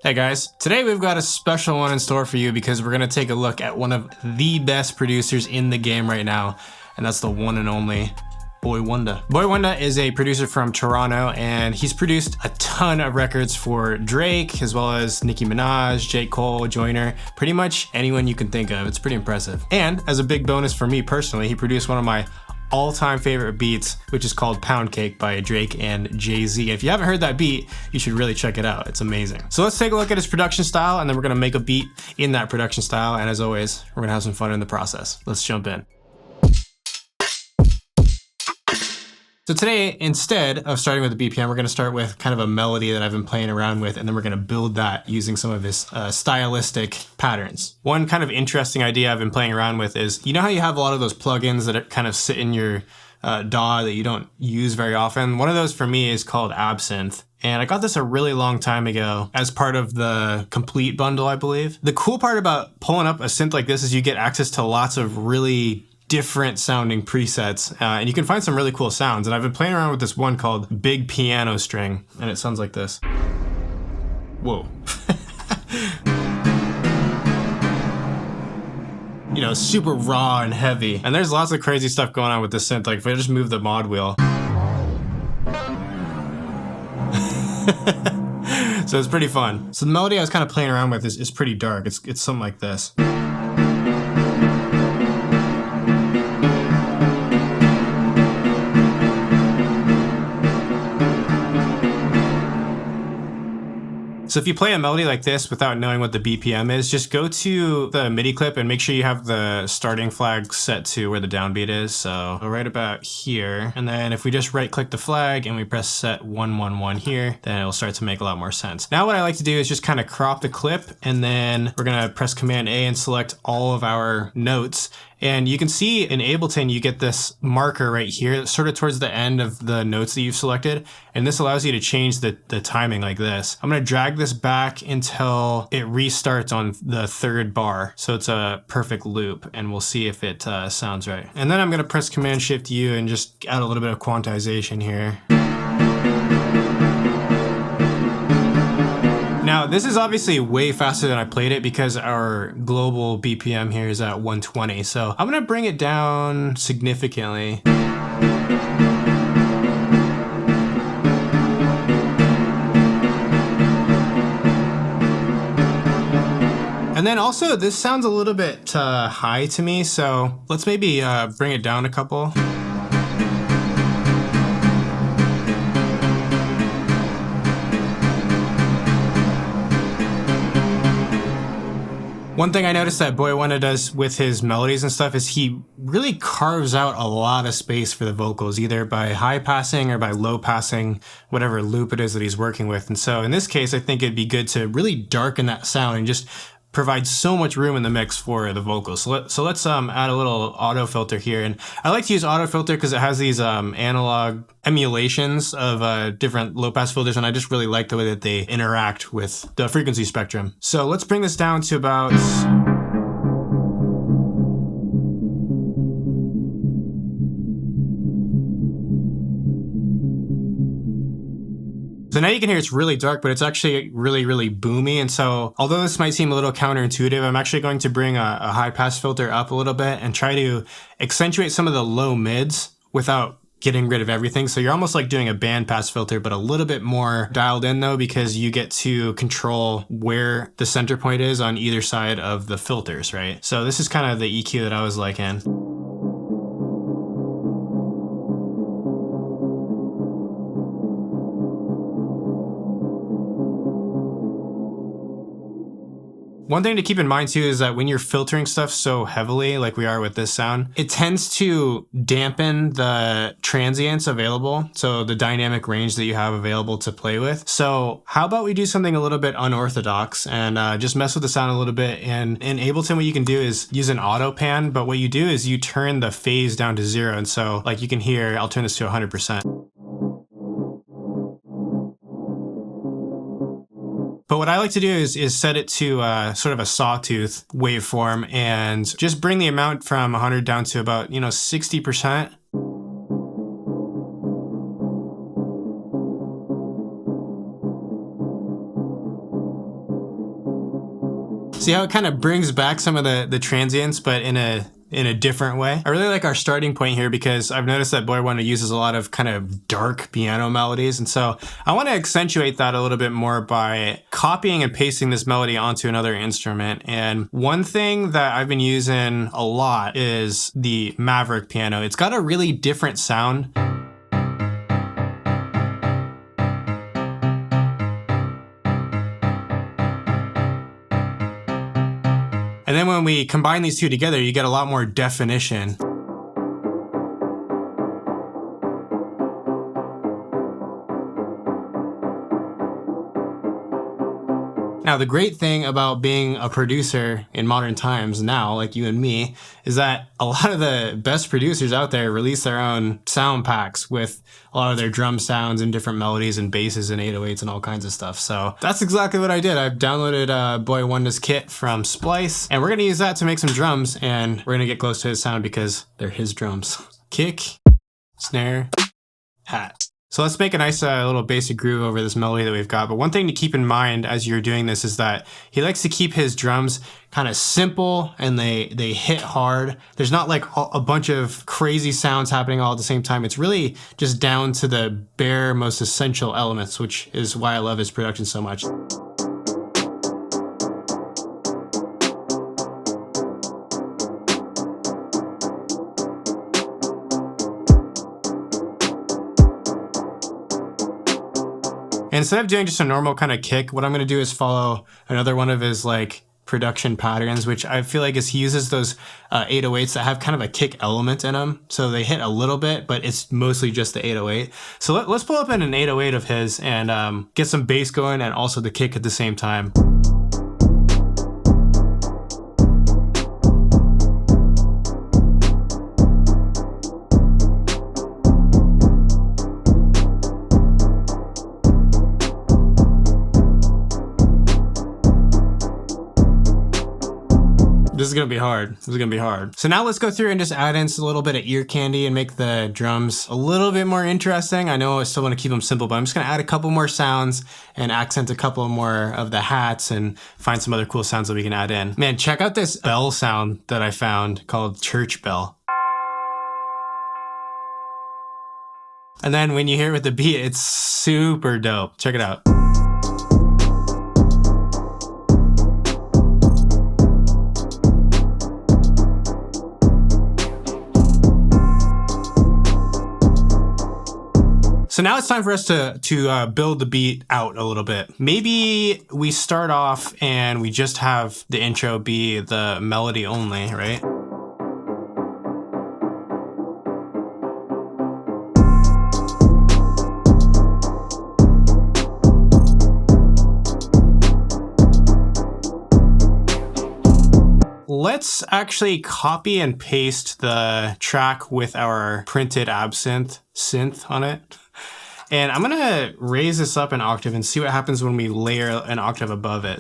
Hey guys, today we've got a special one in store for you because we're gonna take a look at one of the best producers in the game right now, and that's the one and only Boi-1da. Boi-1da is a producer from Toronto, and he's produced a ton of records for Drake, as well as Nicki Minaj, J. Cole, Joyner, pretty much anyone you can think of. It's pretty impressive. And as a big bonus for me personally, he produced one of my all-time favorite beats, which is called Pound Cake by Drake and Jay-Z. If you haven't heard that beat, you should really check it out. It's amazing. So let's take a look at his production style, and then we're gonna make a beat in that production style. And as always, we're gonna have some fun in the process. Let's jump in. So today, instead of starting with the BPM, we're gonna start with kind of a melody that I've been playing around with, and then we're gonna build that using some of his stylistic patterns. One kind of interesting idea I've been playing around with is, you know how you have a lot of those plugins that kind of sit in your DAW that you don't use very often? One of those for me is called Absinthe. And I got this a really long time ago as part of the Complete bundle, I believe. The cool part about pulling up a synth like this is you get access to lots of really different sounding presets, and you can find some really cool sounds. And I've been playing around with this one called Big Piano String, and it sounds like this. Whoa. You know, super raw and heavy. And there's lots of crazy stuff going on with this synth. Like if I just move the mod wheel. So it's pretty fun. So the melody I was kind of playing around with is pretty dark. It's something like this. So if you play a melody like this without knowing what the BPM is, just go to the MIDI clip and make sure you have the starting flag set to where the downbeat is. So right about here. And then if we just right click the flag and we press set 111 here, then it'll start to make a lot more sense. Now what I like to do is just kind of crop the clip, and then we're gonna press Command A and select all of our notes. And you can see in Ableton, you get this marker right here, sort of towards the end of the notes that you've selected. And this allows you to change the timing like this. I'm gonna drag this back until it restarts on the third bar. So it's a perfect loop, and we'll see if it sounds right. And then I'm gonna press Command Shift U and just add a little bit of quantization here. Now, this is obviously way faster than I played it because our global BPM here is at 120. So I'm gonna bring it down significantly. And then also, this sounds a little bit high to me, so let's maybe bring it down a couple. One thing I noticed that Boi-1da does with his melodies and stuff is he really carves out a lot of space for the vocals, either by high passing or by low passing, whatever loop it is that he's working with. And so in this case, I think it'd be good to really darken that sound and just provide so much room in the mix for the vocals. So let's add a little auto filter here. And I like to use auto filter because it has these analog emulations of different low pass filters, and I just really like the way that they interact with the frequency spectrum. So let's bring this down to about... So now you can hear it's really dark, but it's actually really, really boomy. And so although this might seem a little counterintuitive, I'm actually going to bring a high pass filter up a little bit and try to accentuate some of the low mids without getting rid of everything. So you're almost like doing a band pass filter, but a little bit more dialed in though, because you get to control where the center point is on either side of the filters, right? So this is kind of the EQ that I was liking. One thing to keep in mind too is that when you're filtering stuff so heavily, like we are with this sound, it tends to dampen the transients available, so the dynamic range that you have available to play with. So how about we do something a little bit unorthodox and just mess with the sound a little bit. And in Ableton, what you can do is use an auto pan, but what you do is you turn the phase down to 0. And so like you can hear, I'll turn this to 100%. But what I like to do is set it to sort of a sawtooth waveform and just bring the amount from 100 down to about, 60%. See how it kind of brings back some of the transients, but in a different way. I really like our starting point here because I've noticed that Boi-1da uses a lot of kind of dark piano melodies. And so I want to accentuate that a little bit more by copying and pasting this melody onto another instrument. And one thing that I've been using a lot is the Maverick piano. It's got a really different sound. And then when we combine these two together, you get a lot more definition. Now, the great thing about being a producer in modern times now, like you and me, is that a lot of the best producers out there release their own sound packs with a lot of their drum sounds and different melodies and basses and 808s and all kinds of stuff. So that's exactly what I did. I've downloaded Boi-1da's kit from Splice, and we're gonna use that to make some drums, and we're gonna get close to his sound because they're his drums. Kick, snare, hat. So let's make a nice little basic groove over this melody that we've got. But one thing to keep in mind as you're doing this is that he likes to keep his drums kind of simple and they hit hard. There's not like a bunch of crazy sounds happening all at the same time. It's really just down to the bare, most essential elements, which is why I love his production so much. Instead of doing just a normal kind of kick, what I'm going to do is follow another one of his like production patterns, which I feel like is he uses those 808s that have kind of a kick element in them. So they hit a little bit, but it's mostly just the 808. So let's pull up in an 808 of his and get some bass going and also the kick at the same time. This is gonna be hard. This is gonna be hard. So now let's go through and just add in a little bit of ear candy and make the drums a little bit more interesting. I know I still wanna keep them simple, but I'm just gonna add a couple more sounds and accent a couple more of the hats and find some other cool sounds that we can add in. Man, check out this bell sound that I found called church bell. And then when you hear it with the beat, it's super dope. Check it out. So now it's time for us to build the beat out a little bit. Maybe we start off and we just have the intro be the melody only, right? Let's actually copy and paste the track with our printed absinthe synth on it. And I'm gonna raise this up an octave and see what happens when we layer an octave above it.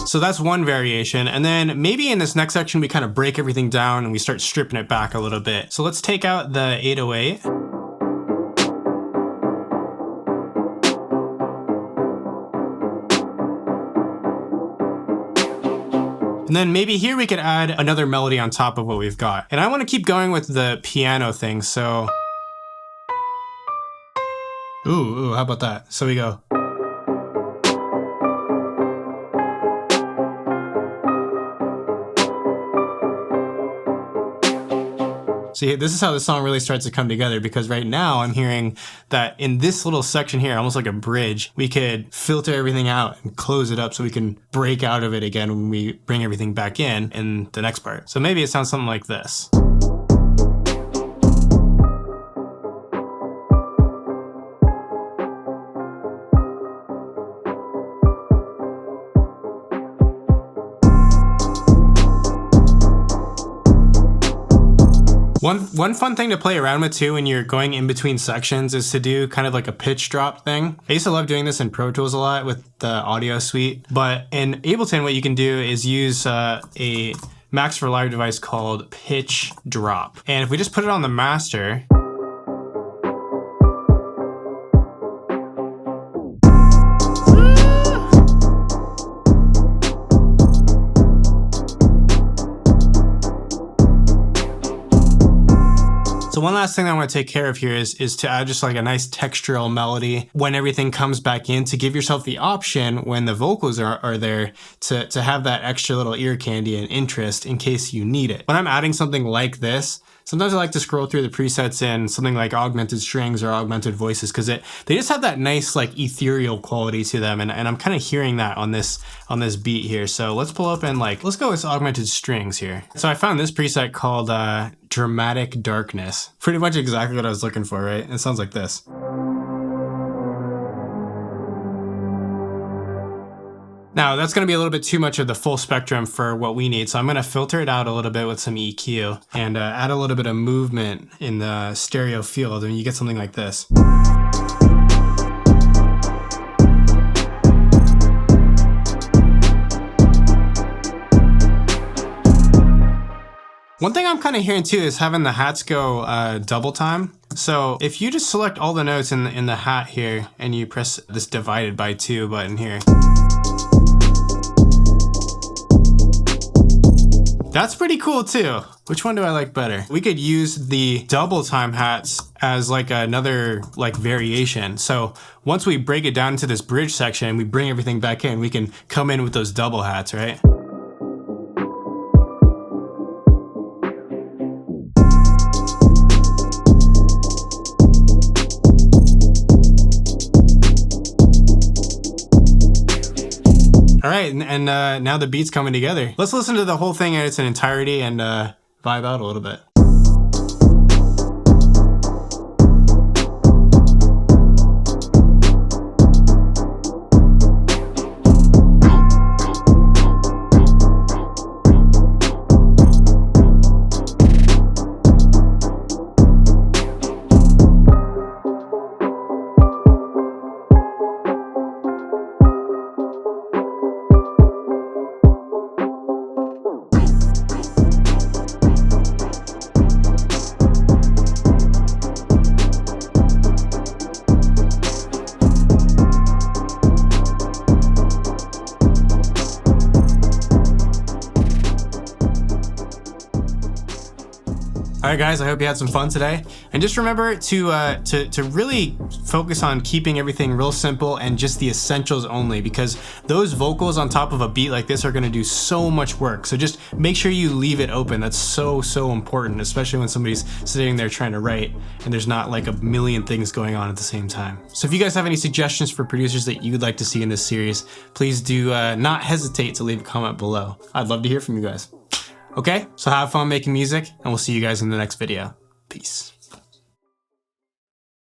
So that's one variation. And then maybe in this next section, we kind of break everything down and we start stripping it back a little bit. So let's take out the 808. And then maybe here we could add another melody on top of what we've got. And I want to keep going with the piano thing, so... Ooh, how about that? So we go... See, this is how the song really starts to come together, because right now I'm hearing that in this little section here, almost like a bridge, we could filter everything out and close it up so we can break out of it again when we bring everything back in the next part. So maybe it sounds something like this. One fun thing to play around with too when you're going in between sections is to do kind of like a pitch drop thing. I used to love doing this in Pro Tools a lot with the audio suite, but in Ableton what you can do is use a max for live device called pitch drop. And if we just put it on the master, so one last thing I want to take care of here is to add just like a nice textural melody when everything comes back in, to give yourself the option when the vocals are there to have that extra little ear candy and interest in case you need it. When I'm adding something like this, sometimes I like to scroll through the presets in something like augmented strings or augmented voices, because they just have that nice like ethereal quality to them, and I'm kind of hearing that on this beat here. So let's pull up and let's go with augmented strings here. So I found this preset called Dramatic Darkness. Pretty much exactly what I was looking for, right? It sounds like this. Now that's gonna be a little bit too much of the full spectrum for what we need, so I'm gonna filter it out a little bit with some EQ and add a little bit of movement in the stereo field, and you get something like this. One thing I'm kind of hearing too is having the hats go double time. So if you just select all the notes in the hat here and you press this divided by 2 button here, that's pretty cool too. Which one do I like better? We could use the double time hats as like another variation. So once we break it down into this bridge section and we bring everything back in, we can come in with those double hats, right? All right, and now the beat's coming together. Let's listen to the whole thing in its entirety and vibe out a little bit. All right, guys, I hope you had some fun today. And just remember to really focus on keeping everything real simple and just the essentials only, because those vocals on top of a beat like this are gonna do so much work. So just make sure you leave it open. That's so important, especially when somebody's sitting there trying to write and there's not like a million things going on at the same time. So if you guys have any suggestions for producers that you'd like to see in this series, please do not hesitate to leave a comment below. I'd love to hear from you guys. Okay, so have fun making music, and we'll see you guys in the next video. Peace.